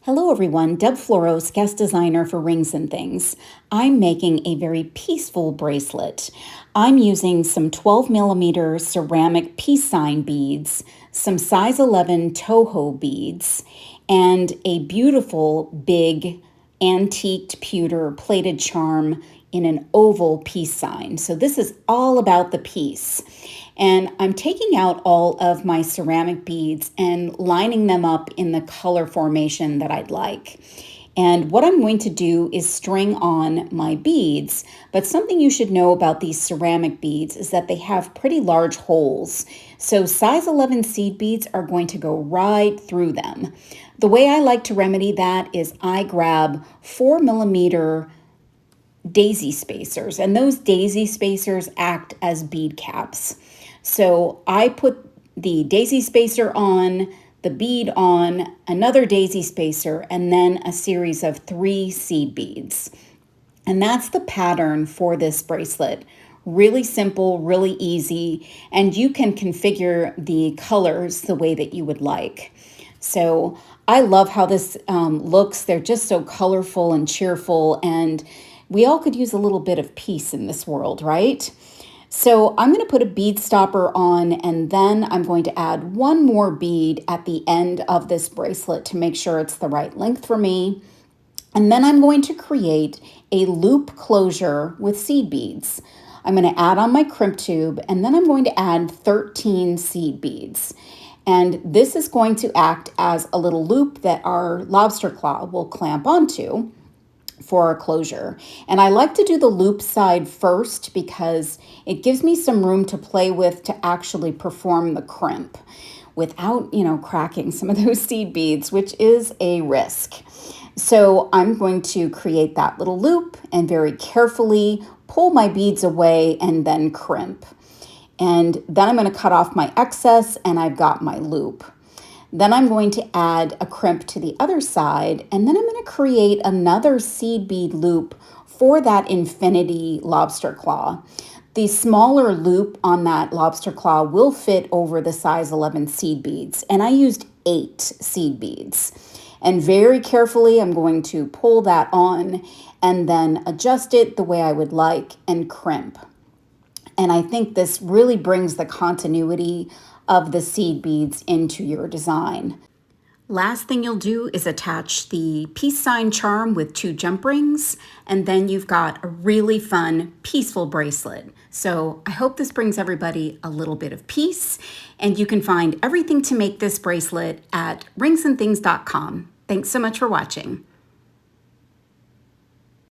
Hello everyone, Deb Floros, guest designer for Rings and Things. I'm making a very peaceful bracelet. I'm using some 12 millimeter ceramic peace sign beads, some size 11 Toho beads, and a beautiful big antiqued pewter plated charm in an oval peace sign. So this is all about the peace. And I'm taking out all of my ceramic beads and lining them up in the color formation that I'd like. And what I'm going to do is string on my beads, but something you should know about these ceramic beads is that they have pretty large holes. So size 11 seed beads are going to go right through them. The way I like to remedy that is I grab 4 millimeter daisy spacers, and those daisy spacers act as bead caps. So I put the daisy spacer on, the bead on, another daisy spacer, and then a series of 3 seed beads. And that's the pattern for this bracelet. Really simple, really easy, and you can configure the colors the way that you would like. So I love how this looks. They're just so colorful and cheerful, and we all could use a little bit of peace in this world, right? So I'm going to put a bead stopper on, and then I'm going to add one more bead at the end of this bracelet to make sure it's the right length for me. And then I'm going to create a loop closure with seed beads. I'm going to add on my crimp tube, and then I'm going to add 13 seed beads. And this is going to act as a little loop that our lobster claw will clamp onto for our closure. And I like to do the loop side first because it gives me some room to play with to actually perform the crimp without, cracking some of those seed beads, which is a risk. So I'm going to create that little loop and very carefully pull my beads away and then crimp. And then I'm going to cut off my excess, and I've got my loop. Then I'm going to add a crimp to the other side, and then I'm going to create another seed bead loop for that infinity lobster claw. The smaller loop on that lobster claw will fit over the size 11 seed beads, and I used 8 seed beads. And very carefully, I'm going to pull that on and then adjust it the way I would like and crimp. And I think this really brings the continuity of the seed beads into your design. Last thing you'll do is attach the peace sign charm with 2 jump rings, and then you've got a really fun, peaceful bracelet. So I hope this brings everybody a little bit of peace, and you can find everything to make this bracelet at ringsandthings.com. Thanks so much for watching.